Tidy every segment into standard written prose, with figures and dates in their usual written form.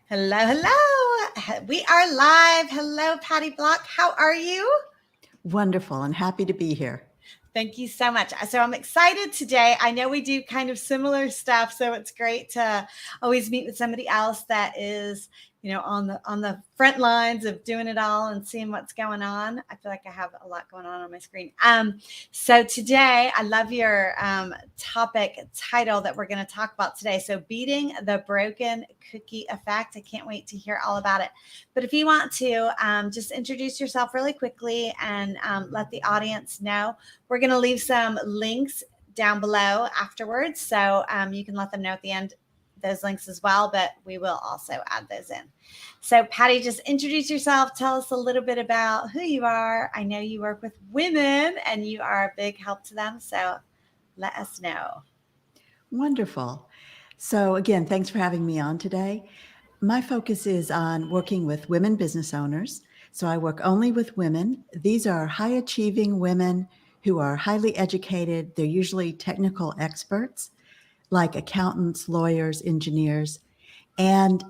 Hello, hello. We are live. Hello, Patty Block. How are you? Wonderful and happy to be here. Thank you so much. So I'm excited today. I know we do kind of similar stuff, so it's great to always meet with somebody else that is, on the front lines of doing it all and seeing what's going on. I feel like I have a lot going on my screen. So today, I love your topic title that we're going to talk about today. So beating the broken cookie effect. I can't wait to hear all about it. But if you want to, just introduce yourself really quickly and let the audience know. We're going to leave some links down below afterwards, so you can let them know at the end those links as well, but we will also add those in. So Patty, just introduce yourself. Tell us a little bit about who you are. I know you work with women and you are a big help to them, so let us know. Wonderful. So again, thanks for having me on today. My focus is on working with women business owners. So I work only with women. These are high achieving women who are highly educated. They're usually technical experts like accountants, lawyers, engineers. And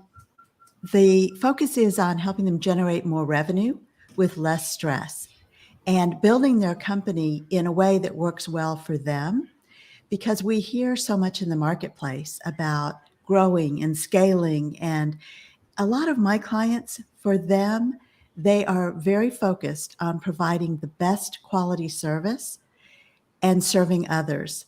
the focus is on helping them generate more revenue with less stress and building their company in a way that works well for them, because we hear so much in the marketplace about growing and scaling. And a lot of my clients, for them, they are very focused on providing the best quality service and serving others.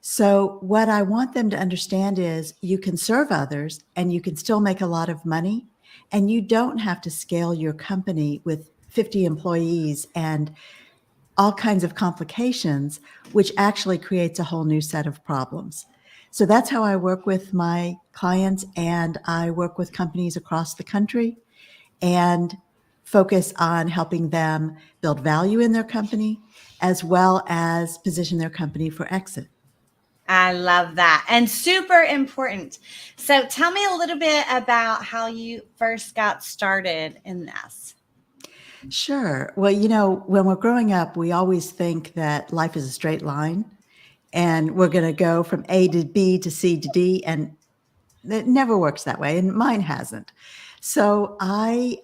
So what I want them to understand is you can serve others and you can still make a lot of money, and you don't have to scale your company with 50 employees and all kinds of complications, which actually creates a whole new set of problems. So that's how I work with my clients, and I work with companies across the country and focus on helping them build value in their company as well as position their company for exit. I love that. And super important. So tell me a little bit about how you first got started in this. Sure. Well, when we're growing up, we always think that life is a straight line and we're going to go from A to B to C to D, and it never works that way, and mine hasn't. So I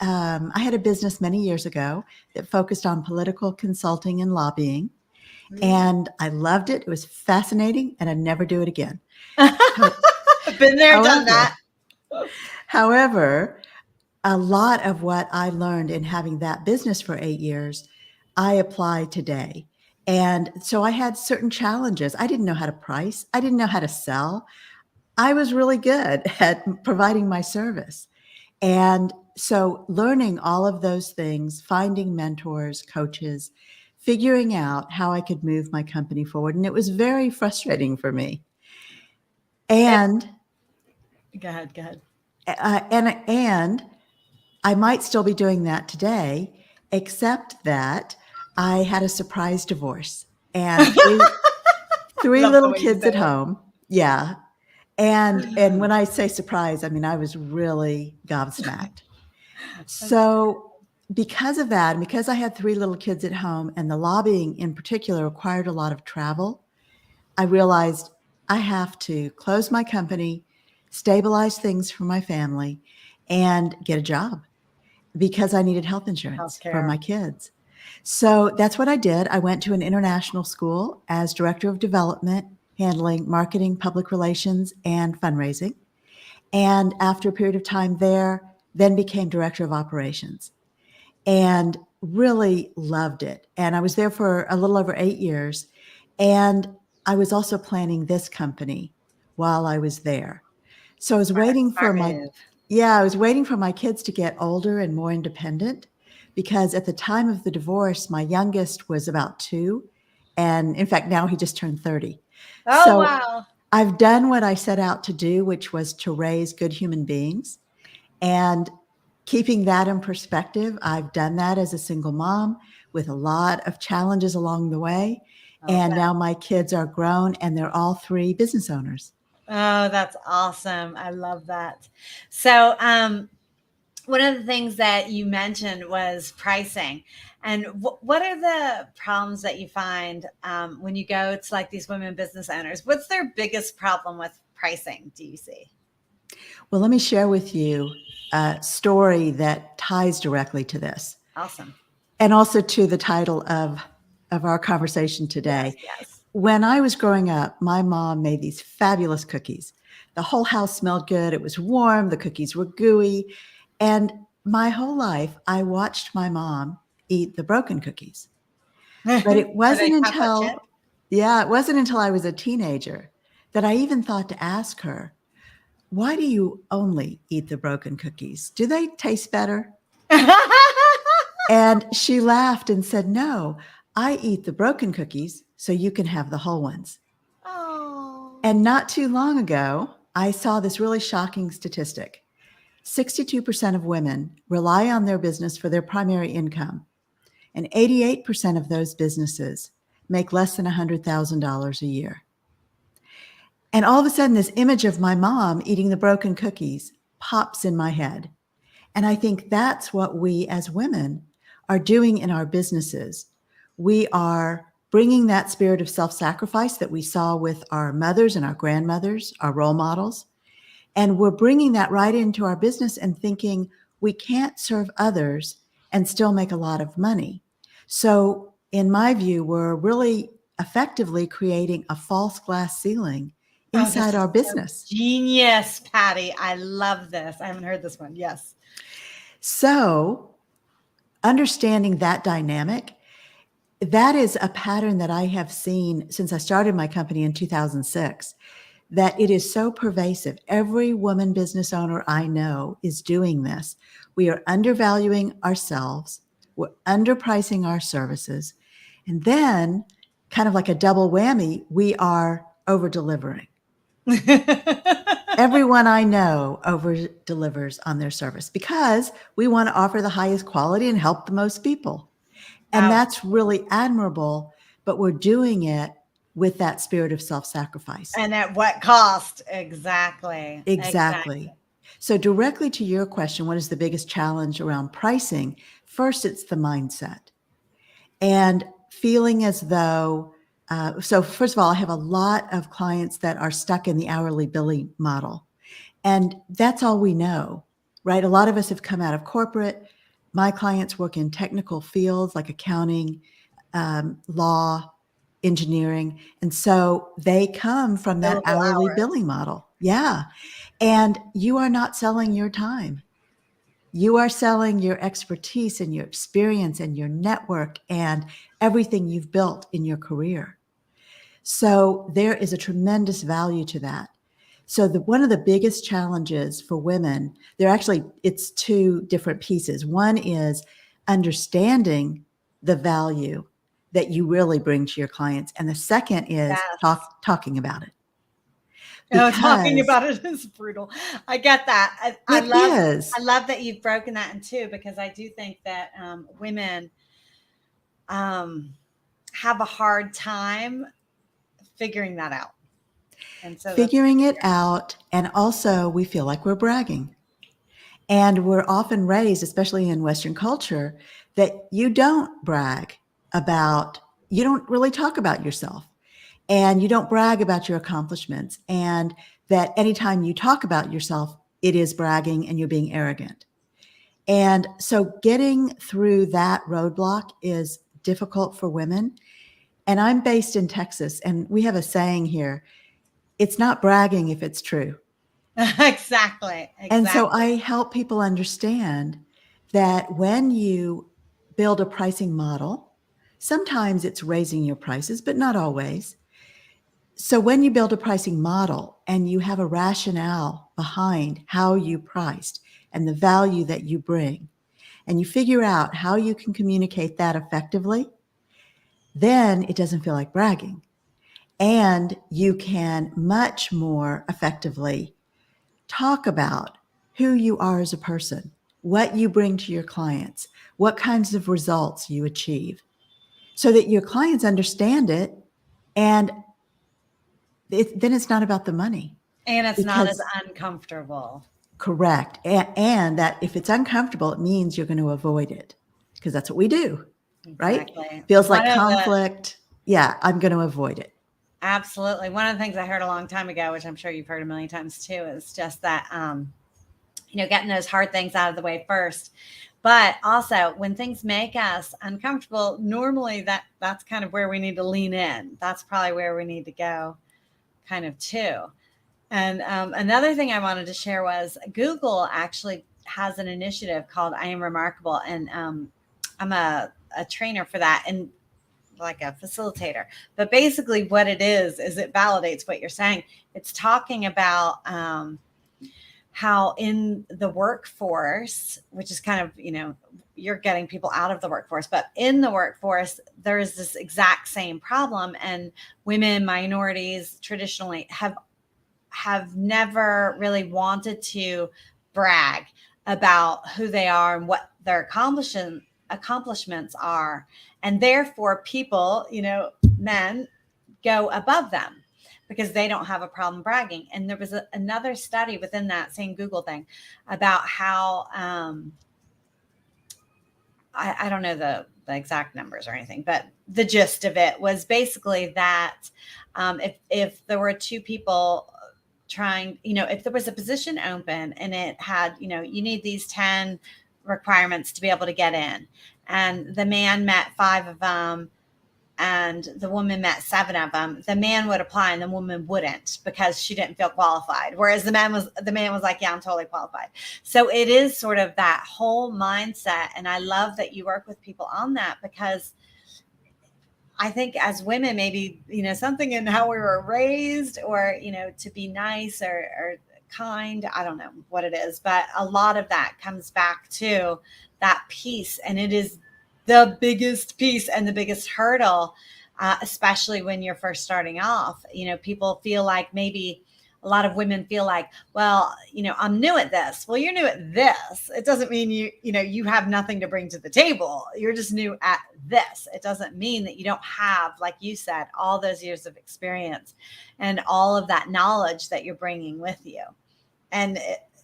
had a business many years ago that focused on political consulting and lobbying, and I loved it. It was fascinating, and I'd never do it again. Been there, done that. However, a lot of what I learned in having that business for 8 years, I apply today. And so I had certain challenges. I didn't know how to price. I didn't know how to sell. I was really good at providing my service. And so learning all of those things, finding mentors, coaches, figuring out how I could move my company forward. And it was very frustrating for me. And Go ahead. and I might still be doing that today, except that I had a surprise divorce and three little kids at home. Yeah. And when I say surprise, I mean, I was really gobsmacked. So because of that, and because I had 3 little kids at home and the lobbying in particular required a lot of travel, I realized I have to close my company, stabilize things for my family, and get a job because I needed health insurance for my kids. So that's what I did. I went to an international school as director of development, handling marketing, public relations, and fundraising. And after a period of time there, then became director of operations and really loved it. And I was there for a little over 8 years. And I was also planning this company while I was there. So I was waiting for I was waiting for my kids to get older and more independent, because at the time of the divorce, my youngest was about 2. And in fact, now he just turned 30. Oh, wow. I've done what I set out to do, which was to raise good human beings. And keeping that in perspective, I've done that as a single mom with a lot of challenges along the way. And now my kids are grown and they're all 3 business owners. Oh, that's awesome. I love that. So, one of the things that you mentioned was pricing. And what are the problems that you find when you go to like these women business owners? What's their biggest problem with pricing, do you see? Well, let me share with you a story that ties directly to this Awesome. and also to the title of our conversation Yes, today. yes. When I was growing up, my mom made these fabulous cookies. The whole house smelled good. It was warm. The cookies were gooey. And my whole life, I watched my mom eat the broken cookies. But it Were they wasn't chocolate chip? until, yeah, it wasn't until I was a teenager that I even thought to ask her, why do you only eat the broken cookies? Do they taste better? And she laughed and said, no, I eat the broken cookies so you can have the whole ones. Oh. And not too long ago, I saw this really shocking statistic. 62% of women rely on their business for their primary income, and 88% of those businesses make less than $100,000 a year. And all of a sudden, this image of my mom eating the broken cookies pops in my head. And I think that's what we as women are doing in our businesses. We are bringing that spirit of self-sacrifice that we saw with our mothers and our grandmothers, our role models, and we're bringing that right into our business and thinking we can't serve others and still make a lot of money. So in my view, we're really effectively creating a false glass ceiling Oh, this inside is our so business. genius, Patty. I love this. I haven't heard this one. Yes. So understanding that dynamic, that is a pattern that I have seen since I started my company in 2006, that it is so pervasive. Every woman business owner I know is doing this. We are undervaluing ourselves, we're underpricing our services, and then, kind of like a double whammy, we are over delivering. Everyone I know over delivers on their service because we want to offer the highest quality and help the most people. And that's really admirable, but we're doing it with that spirit of self-sacrifice. And at what cost? Exactly. Exactly. So directly to your question, what is the biggest challenge around pricing? First, it's the mindset and feeling as though, so first of all, I have a lot of clients that are stuck in the hourly billing model. And that's all we know, right? A lot of us have come out of corporate. My clients work in technical fields like accounting, law, engineering. And so they come from that Billable hourly hours. billing model. Yeah. And you are not selling your time. You are selling your expertise and your experience and your network and everything you've built in your career. So there is a tremendous value to that. So one of the biggest challenges for women, it's two different pieces. One is understanding the value that you really bring to your clients. And the second is Yes. talking about it. Oh, talking Because about it is brutal. I get that. it is. I love that you've broken that in two because I do think that women have a hard time figuring that out. And so Figuring it out. And also we feel like we're bragging. And we're often raised, especially in Western culture, that you don't brag about, you don't really talk about yourself and you don't brag about your accomplishments. And that anytime you talk about yourself, it is bragging and you're being arrogant. And so getting through that roadblock is difficult for women. And I'm based in Texas, and we have a saying here, it's not bragging if it's true. exactly. And so I help people understand that when you build a pricing model, sometimes it's raising your prices, but not always. So when you build a pricing model and you have a rationale behind how you priced and the value that you bring, and you figure out how you can communicate that effectively, then it doesn't feel like bragging. And you can much more effectively talk about who you are as a person, what you bring to your clients, what kinds of results you achieve, so that your clients understand it. And then it's not about the money. And it's not as Because uncomfortable. correct. And that if it's uncomfortable, it means you're going to avoid it because that's what we do, right? Exactly. Feels like conflict. Yeah, I'm going to avoid it. Absolutely. One of the things I heard a long time ago, which I'm sure you've heard a million times too, is just that getting those hard things out of the way first. But also, when things make us uncomfortable, normally that's kind of where we need to lean in. That's probably where we need to go, kind of too. And another thing I wanted to share was Google actually has an initiative called I Am Remarkable, and I'm a trainer for that, and like a facilitator. But basically, what it is it validates what you're saying. It's talking about how in the workforce, which is kind of, you're getting people out of the workforce, but in the workforce, there is this exact same problem. And women, minorities traditionally have never really wanted to brag about who they are and what their accomplishments are. And therefore people, men, go above them because they don't have a problem bragging. And there was another study within that same Google thing about how I don't know the exact numbers or anything, but the gist of it was basically that if there were two people trying, if there was a position open and it had, you need these 10 requirements to be able to get in, and the man met 5 of them and the woman met 7 of them, the man would apply and the woman wouldn't because she didn't feel qualified. Whereas the man was like, yeah, I'm totally qualified. So it is sort of that whole mindset. And I love that you work with people on that, because I think as women, maybe, something in how we were raised, or, to be nice or kind, I don't know what it is, but a lot of that comes back to that piece. And it is the biggest piece and the biggest hurdle, especially when you're first starting off. People feel like, maybe a lot of women feel like, well, I'm new at this. Well, you're new at this. It doesn't mean you have nothing to bring to the table. You're just new at this. It doesn't mean that you don't have, like you said, all those years of experience and all of that knowledge that you're bringing with you. And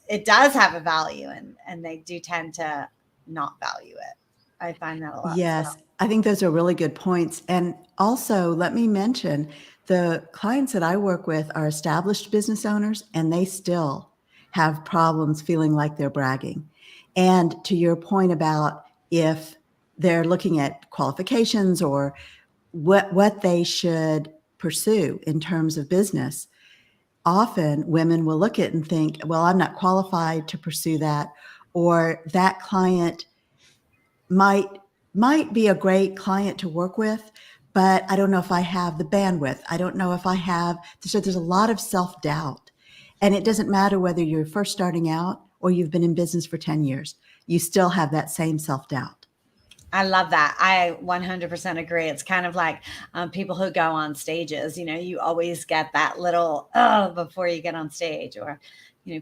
it does have a value, and they do tend to not value it. I find that a lot. Yes, So. I think those are really good points. And also, let me mention, the clients that I work with are established business owners, and they still have problems feeling like they're bragging. And to your point about if they're looking at qualifications or what they should pursue in terms of business, often women will look at it and think, well, I'm not qualified to pursue that, or that client might be a great client to work with, but I don't know if I have the bandwidth. I don't know if I have. So there's a lot of self-doubt. And it doesn't matter whether you're first starting out or you've been in business for 10 years, you still have that same self-doubt. I love that. I 100% agree. It's kind of like people who go on stages, you always get that little, before you get on stage, or,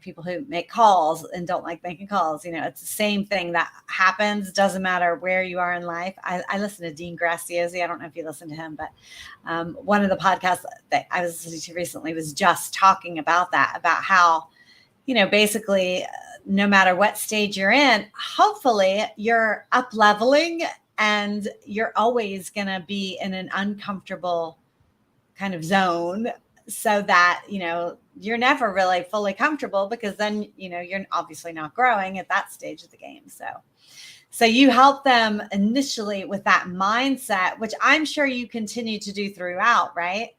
people who make calls and don't like making calls. It's the same thing that happens. Doesn't matter where you are in life. I listen to Dean Graziosi. I don't know if you listen to him, but one of the podcasts that I was listening to recently was just talking about that, about how, basically, no matter what stage you're in, hopefully you're up leveling, and you're always going to be in an uncomfortable kind of zone, so that, you're never really fully comfortable, because then, you're obviously not growing at that stage of the game. So you help them initially with that mindset, which I'm sure you continue to do throughout, right?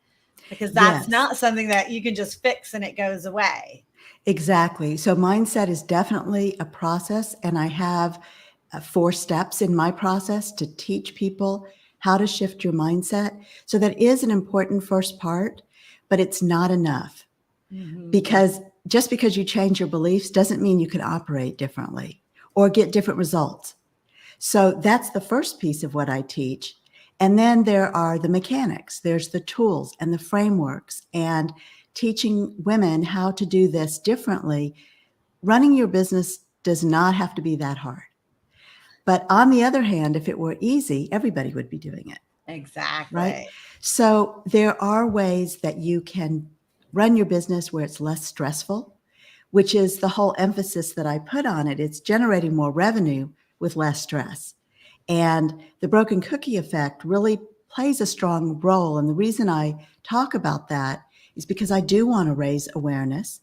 Because that's Yes. not something that you can just fix and it goes away. Exactly. So mindset is definitely a process, and I have 4 steps in my process to teach people how to shift your mindset. So that is an important first part, but it's not enough, because just because you change your beliefs doesn't mean you can operate differently or get different results. So that's the first piece of what I teach. And then there are the mechanics, there's the tools and the frameworks, and teaching women how to do this differently. Running your business does not have to be that hard. But on the other hand, if it were easy, everybody would be doing it. Exactly. Right? So there are ways that you can run your business where it's less stressful, which is the whole emphasis that I put on it. It's generating more revenue with less stress. And the broken cookie effect really plays a strong role. And the reason I talk about that is because I do want to raise awareness.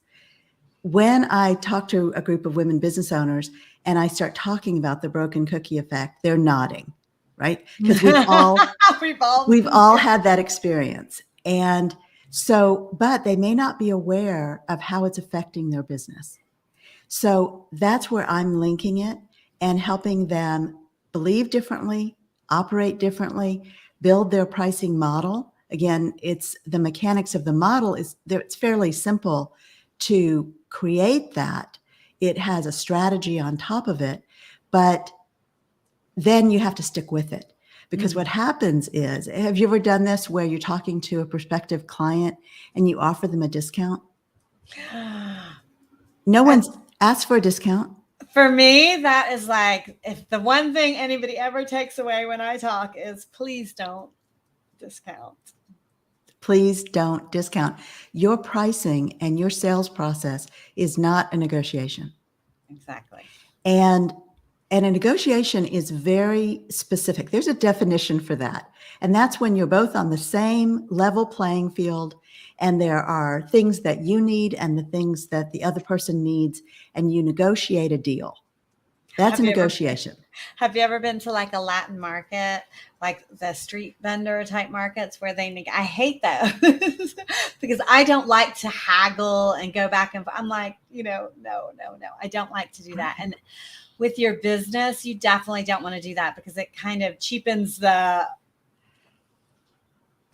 when I talk to a group of women business owners and I start talking about the broken cookie effect, they're nodding, right? Because We've all we've been all there. had that experience. And so, but they may not be aware of how it's affecting their business. So that's where I'm linking it and helping them believe differently, operate differently, build their pricing model. Again, it's the mechanics of the model is there. It's fairly simple to create that. It has a strategy on top of it, but then you have to stick with it. Because what happens is, have you ever done this where you're talking to a prospective client and you offer them a discount? No one's asked for a discount. For me, that is like, if the one thing anybody ever takes away when I talk is please don't discount. Please don't discount. Your pricing and your sales process is not a negotiation. Exactly. And a negotiation is very specific. There's a definition for that. And that's when you're both on the same level playing field and there are things that you need and the things that the other person needs, and you negotiate a deal. That's a negotiation. Have you ever been to like a Latin market, like the street vendor type markets where I hate those because I don't like to haggle and go back and I'm like, no, I don't like to do that. And with your business, you definitely don't want to do that because it kind of cheapens the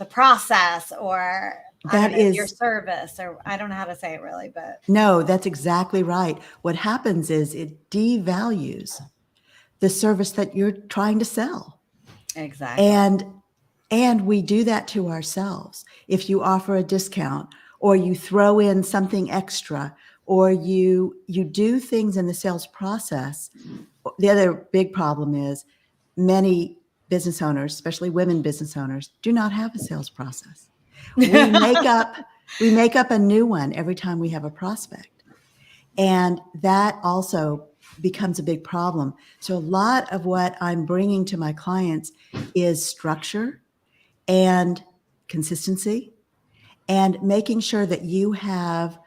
process, or your service, or I don't know how to say it really, but no, that's exactly right. What happens is it devalues the service that you're trying to sell. Exactly. And we do that to ourselves. If you offer a discount or you throw in something extra or you do things in the sales process, the other big problem is many business owners, especially women business owners, do not have a sales process. We make up a new one every time we have a prospect. And that also becomes a big problem. So a lot of what I'm bringing to my clients is structure and consistency and making sure that you have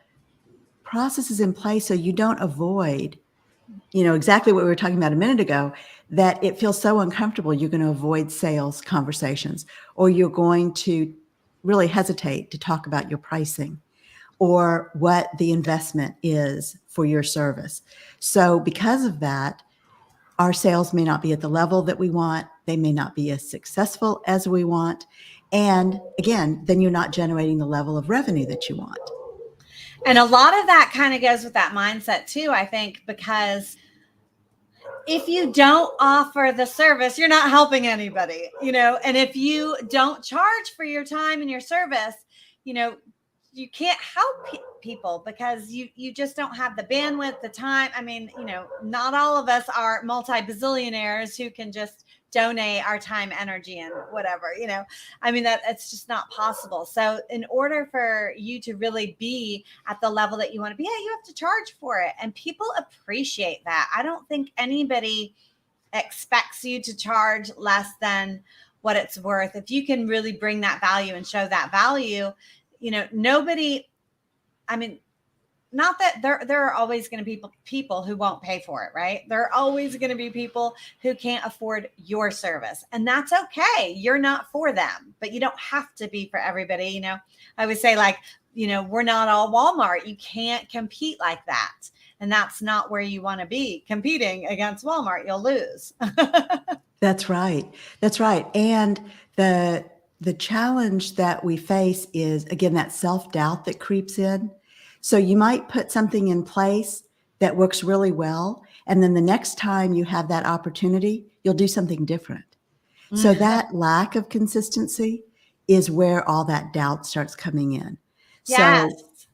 processes in place so you don't avoid, exactly what we were talking about a minute ago, that it feels so uncomfortable, you're going to avoid sales conversations, or you're going to really hesitate to talk about your pricing or what the investment is for your service. So because of that, our sales may not be at the level that we want. They may not be as successful as we want. And again, then you're not generating the level of revenue that you want. And a lot of that kind of goes with that mindset too, I think, because if you don't offer the service, you're not helping anybody, and if you don't charge for your time and your service, you can't help people because you just don't have the bandwidth, the time. I mean, not all of us are multi-bazillionaires who can just donate our time, energy, and whatever, I mean, it's just not possible. So in order for you to really be at the level that you want to be at, you have to charge for it. And people appreciate that. I don't think anybody expects you to charge less than what it's worth. If you can really bring that value and show that value, nobody, I mean, not that there are always going to be people who won't pay for it, right? There are always going to be people who can't afford your service, and that's okay. You're not for them, but you don't have to be for everybody. I would say, like, we're not all Walmart. You can't compete like that. And that's not where you want to be. Competing against Walmart, you'll lose. That's right. That's right. And the challenge that we face is, again, that self-doubt that creeps in. So you might put something in place that works really well, and then the next time you have that opportunity, you'll do something different. So that lack of consistency is where all that doubt starts coming in. Yes. So,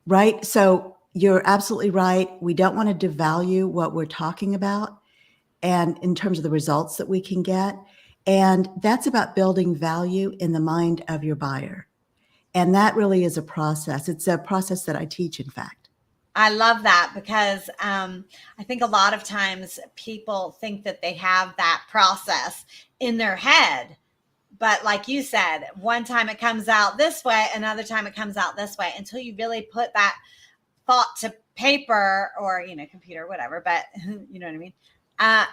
right. So you're absolutely right. We don't want to devalue what we're talking about, and in terms of the results that we can get. And that's about building value in the mind of your buyer. And that really is a process. It's a process that I teach, in fact. I love that because I think a lot of times people think that they have that process in their head. But like you said, one time it comes out this way, another time it comes out this way, until you really put that thought paper or, computer, whatever, but you know what I mean? Uh,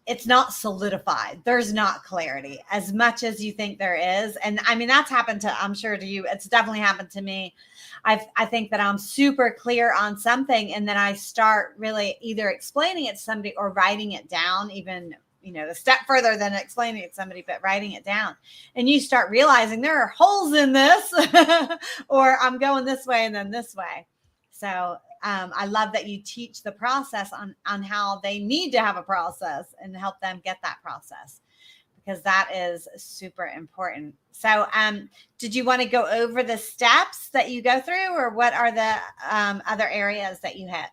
it's not solidified. There's not clarity as much as you think there is. And I mean, that's happened to, I'm sure to you, it's definitely happened to me. I think that I'm super clear on something, and then I start really either explaining it to somebody or writing it down, even, the step further than explaining it to somebody, but writing it down. And you start realizing there are holes in this, or I'm going this way and then this way. So I love that you teach the process on how they need to have a process and help them get that process, because that is super important. So did you want to go over the steps that you go through, or what are the other areas that you hit?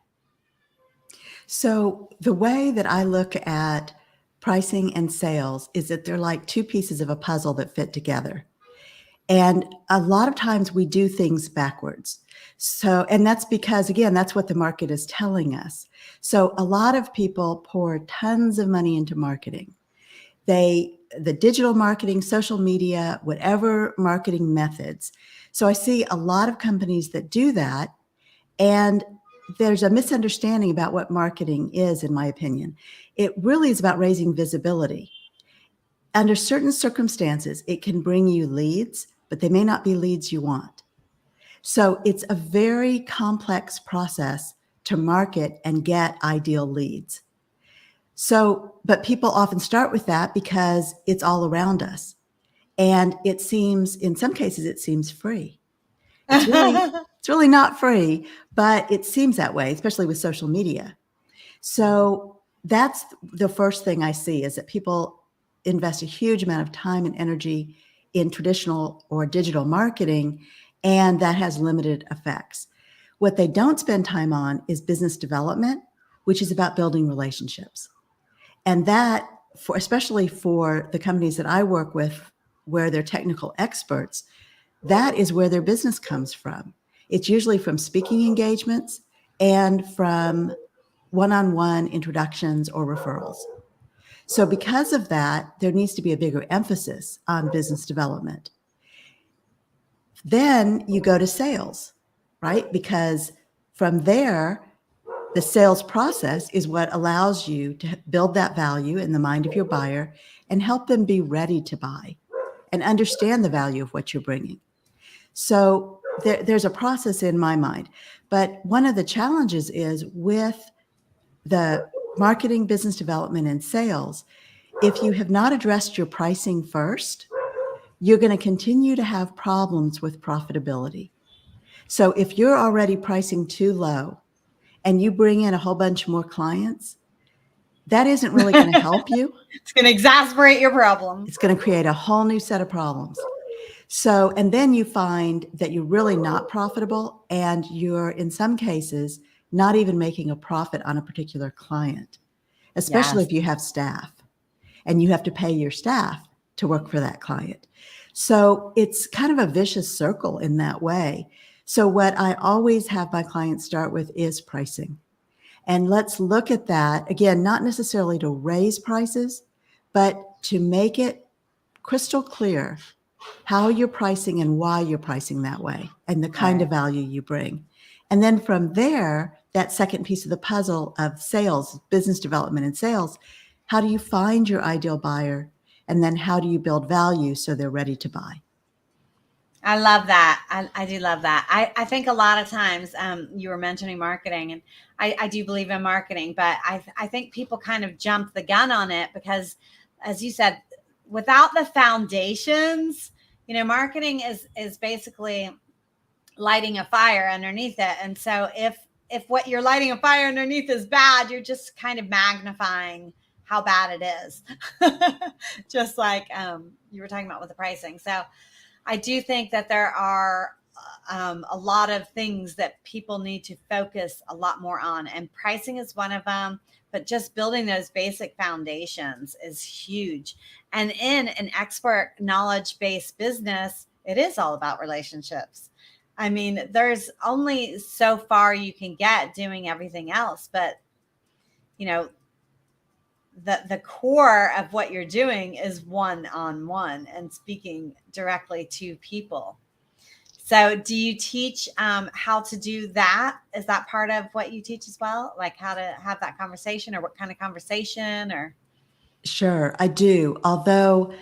So the way that I look at pricing and sales is that they're like two pieces of a puzzle that fit together. And a lot of times we do things backwards. So, and that's because, again, that's what the market is telling us. So a lot of people pour tons of money into marketing. The digital marketing, social media, whatever marketing methods. So I see a lot of companies that do that. And there's a misunderstanding about what marketing is, in my opinion. It really is about raising visibility. Under certain circumstances, it can bring you leads, but they may not be leads you want. So it's a very complex process to market and get ideal leads. So, but people often start with that because it's all around us. And it seems, in some cases, it seems free. It's really not free, but it seems that way, especially with social media. So that's the first thing I see, is that people invest a huge amount of time and energy in traditional or digital marketing, and that has limited effects. What they don't spend time on is business development, which is about building relationships. And that, especially for the companies that I work with, where they're technical experts, that is where their business comes from. It's usually from speaking engagements and from one-on-one introductions or referrals. So because of that, there needs to be a bigger emphasis on business development. Then you go to sales, right? Because from there, the sales process is what allows you to build that value in the mind of your buyer and help them be ready to buy and understand the value of what you're bringing. So there's a process in my mind. But one of the challenges is with the marketing, business development, and sales, if you have not addressed your pricing first, you're going to continue to have problems with profitability. So if you're already pricing too low and you bring in a whole bunch more clients, that isn't really going to help you. It's going to exacerbate your problem. It's going to create a whole new set of problems. So, and then you find that you're really not profitable, and you're, in some cases, not even making a profit on a particular client, especially Yes. if you have staff and you have to pay your staff to work for that client. So it's kind of a vicious circle in that way. So what I always have my clients start with is pricing. And let's look at that, again, not necessarily to raise prices, but to make it crystal clear how you're pricing and why you're pricing that way and the kind of value you bring. And then from there, that second piece of the puzzle of sales, business development and sales, how do you find your ideal buyer? And then how do you build value so they're ready to buy? I love that. I do love that. I think a lot of times you were mentioning marketing, and I do believe in marketing, but I think people kind of jump the gun on it because, as you said, without the foundations, marketing is basically lighting a fire underneath it. And so if what you're lighting a fire underneath is bad, you're just kind of magnifying how bad it is. Just like you were talking about with the pricing. So I do think that there are a lot of things that people need to focus a lot more on, and pricing is one of them. But just building those basic foundations is huge. And in an expert knowledge-based business, it is all about relationships. I mean, there's only so far you can get doing everything else, but the core of what you're doing is one-on-one and speaking directly to people. So do you teach how to do that? Is that part of what you teach as well? Like how to have that conversation, or what kind of conversation, or? Sure, I do. Although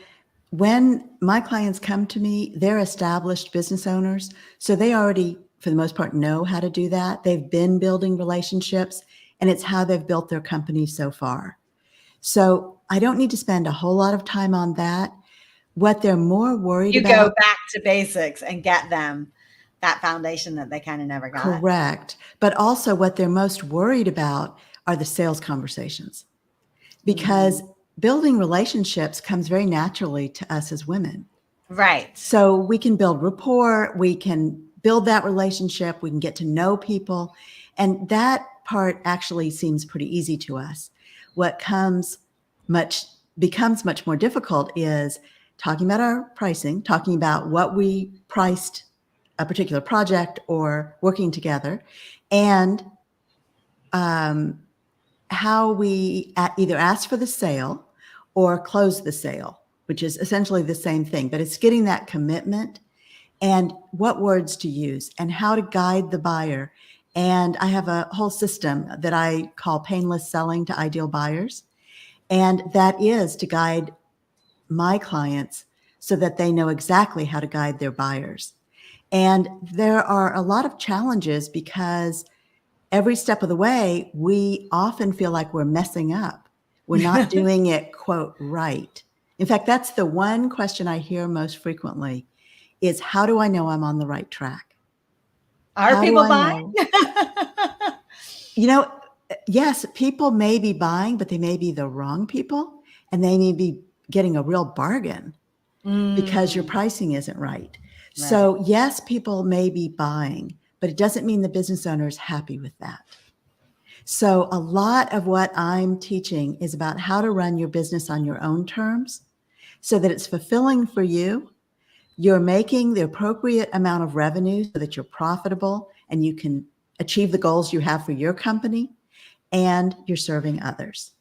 when my clients come to me, they're established business owners. So they already, for the most part, know how to do that. They've been building relationships, and it's how they've built their company so far. So I don't need to spend a whole lot of time on that. What they're more worried You go about, back to basics and get them that foundation that they kind of never got. correct. But also what they're most worried about are the sales conversations, because building relationships comes very naturally to us as women. Right. So we can build rapport, we can build that relationship, we can get to know people. And that part actually seems pretty easy to us. What becomes much more difficult is talking about our pricing, talking about what we priced a particular project or working together, and how we either ask for the sale or close the sale, which is essentially the same thing, but it's getting that commitment and what words to use and how to guide the buyer. And I have a whole system that I call Painless Selling to Ideal Buyers. And that is to guide my clients so that they know exactly how to guide their buyers. And there are a lot of challenges because every step of the way, we often feel like we're messing up. We're not doing it, quote, right. In fact, that's the one question I hear most frequently is, how do I know I'm on the right track? Are How do people I buying? know? You know, yes, people may be buying, but they may be the wrong people, and they may be getting a real bargain because your pricing isn't right. So yes, people may be buying, but it doesn't mean the business owner is happy with that. So a lot of what I'm teaching is about how to run your business on your own terms so that it's fulfilling for you. You're making the appropriate amount of revenue so that you're profitable and you can achieve the goals you have for your company, and you're serving others.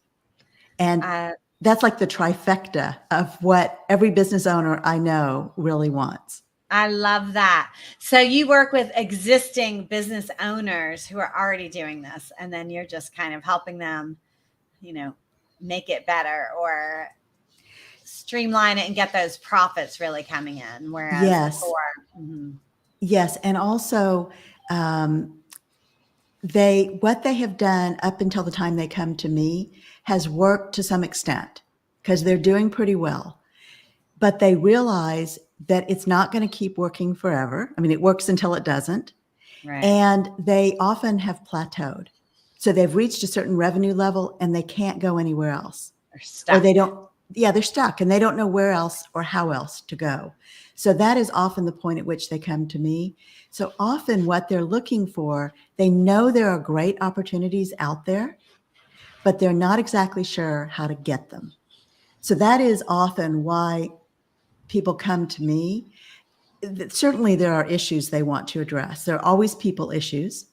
And that's like the trifecta of what every business owner I know really wants. I love that. So you work with existing business owners who are already doing this, and then you're just kind of helping them, make it better or streamline it and get those profits really coming in. Whereas Yes. before, Yes. And also, what they have done up until the time they come to me has worked to some extent because they're doing pretty well. But they realize that it's not going to keep working forever. I mean, it works until it doesn't. right. And they often have plateaued. So they've reached a certain revenue level and they can't go anywhere else. They're stuck. Or they're stuck and they don't know where else or how else to go. So that is often the point at which they come to me. So often what they're looking for, they know there are great opportunities out there, but they're not exactly sure how to get them. So that is often why people come to me. Certainly there are issues they want to address. There are always people issues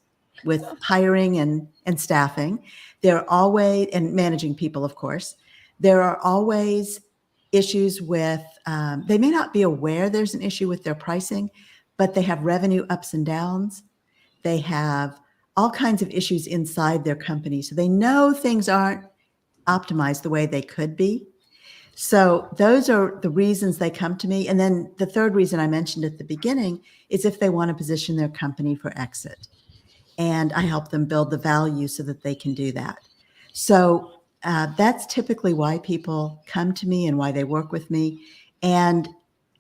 with hiring and staffing. There are always, and managing people, of course. There are always issues with, they may not be aware there's an issue with their pricing, but they have revenue ups and downs. They have all kinds of issues inside their company. So they know things aren't optimized the way they could be. So those are the reasons they come to me. And then the third reason I mentioned at the beginning is if they want to position their company for exit. And I help them build the value so that they can do that. So that's typically why people come to me and why they work with me. And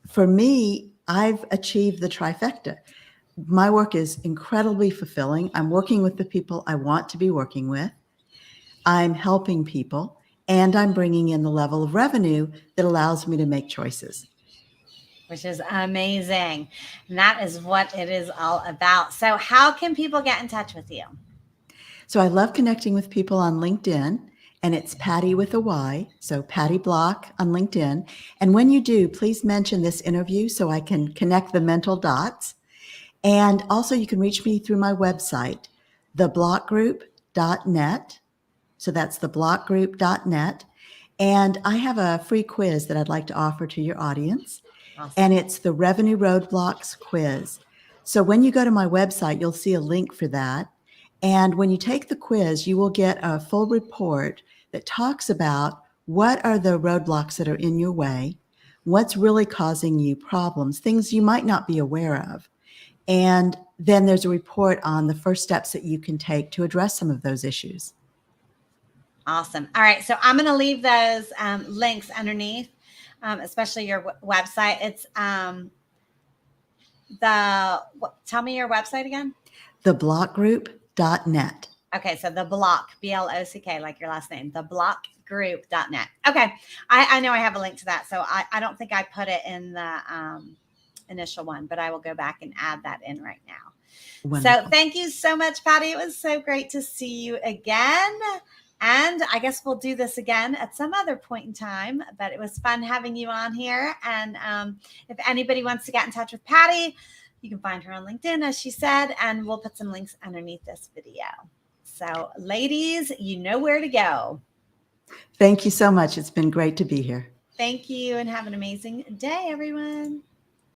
for me, I've achieved the trifecta. My work is incredibly fulfilling. I'm working with the people I want to be working with. I'm helping people, and I'm bringing in the level of revenue that allows me to make choices. Which is amazing. And that is what it is all about. So how can people get in touch with you? So I love connecting with people on LinkedIn, and it's Patty with a Y. So Patty Block on LinkedIn. And when you do, please mention this interview so I can connect the mental dots. And also you can reach me through my website, theblockgroup.net. So that's theblockgroup.net. And I have a free quiz that I'd like to offer to your audience. Awesome. And it's the Revenue Roadblocks quiz. So when you go to my website, you'll see a link for that. And when you take the quiz, you will get a full report that talks about what are the roadblocks that are in your way, what's really causing you problems, things you might not be aware of. And then there's a report on the first steps that you can take to address some of those issues. Awesome. All right. So I'm going to leave those links underneath, especially your website. It's tell me your website again. Theblockgroup.net. Okay. So the block, BLOCK, like your last name, theblockgroup.net. Okay. I know I have a link to that. So I don't think I put it in the initial one, but I will go back and add that in right now. Wonderful. So thank you so much, Patty. It was so great to see you again. And I guess we'll do this again at some other point in time, but it was fun having you on here. And if anybody wants to get in touch with Patty, you can find her on LinkedIn, as she said, and we'll put some links underneath this video. So ladies, you know where to go. Thank you so much. It's been great to be here. Thank you, and have an amazing day, everyone.